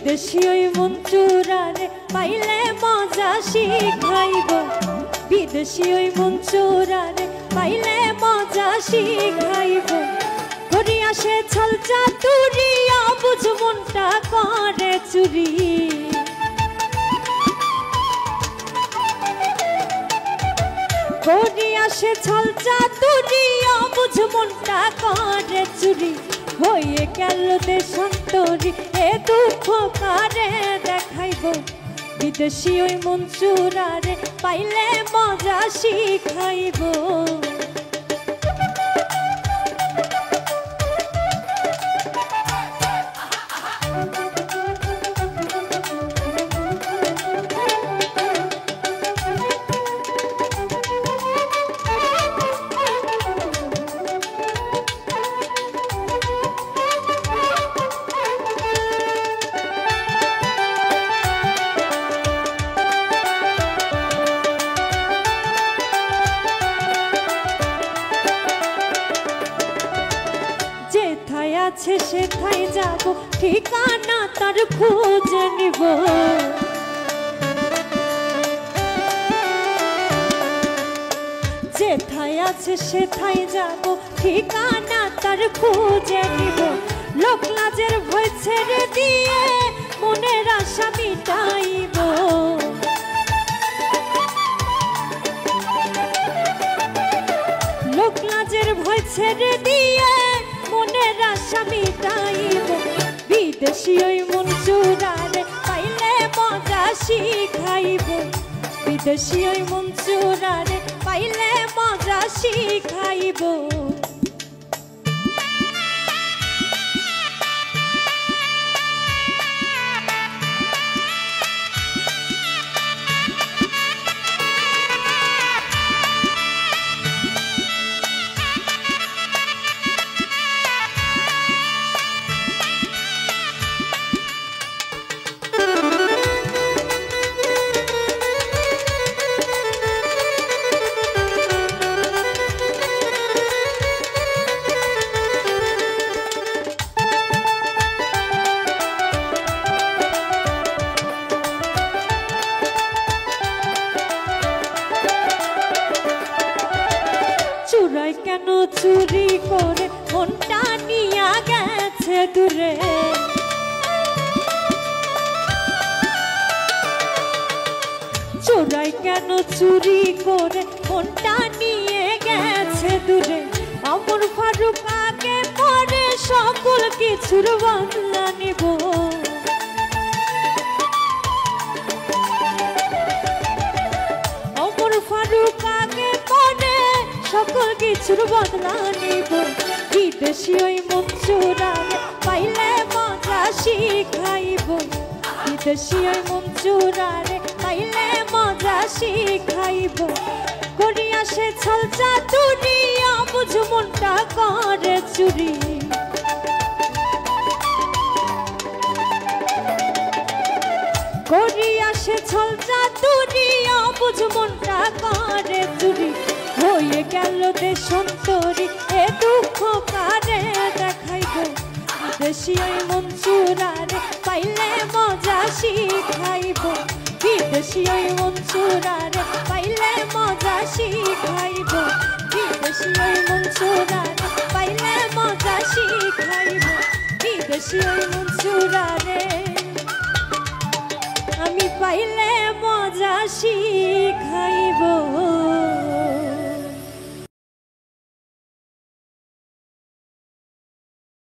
বিদেশি ওই মন চোরারে পাইলে মজা শিখাইব বিদেশি ওই মন চোরারে পাইলে মজা শিখাইব করিয়া সে ছল চাতুরি অবুঝ মনটা করে চুরি করিয়া সে ছল চাতুরি অবুঝ মনটা করে চুরি হয়ে গেল দেশান্তরি এ দুঃখ কারে দেখাইব বিদেশি ওই মন চোরারে পাইলে মজা শিখাইব আছে সেথায় যাব ঠিকানা তার খুঁজে নিব যেথায় আছে সেথায় যাব ঠিকানা তার খুঁজে নিব লোক লাজের ভয় ছেড়ে দিয়ে মনের আশা মিটাইব লোক লাজের ভয় ছেড়ে দিয়ে মনের আশা মিটাইব বিদেশি ওই মন চোরারে পাইলে মজা শিখাইব বিদেশি ওই মন চোরারে পাইলে মজা শিখাইব কেন চুরি করে মনটা নিয়া গেছে দূরে চোরাই কেন চুরি করে মনটা নিয়ে গেছে দূরে অমর ফারুক আগে পরে সকল কিছুর বদলা নিব অমর ফারুক আগে পরে সকল কিছুর বদলা নিব বিদেশি ওই মন চোরারে পাইলে মজা শিখাইব বিদেশি ওই মন চোরারে পাইলে মজা শিখাইব করিয়া সে ছল চাতুরি অবুঝ মনটা করে চুরি করিয়া সে ছল চাতুরি অবুঝ মনটা করে চুরি হয়ে গেল দেশান্তরি এ দুঃখ কারে দেখাইব বিদেশি ওই মন চোরারে পাইলে মজা শিখাইব বিদেশি ওই মন চোরারে পাইলে মজা শিখাইব বিদেশি ওই মন চোরারে পাইলে মজা শিখাইব বিদেশি ওই মন চোরারে আমি পাইলে মজা শিখাইব।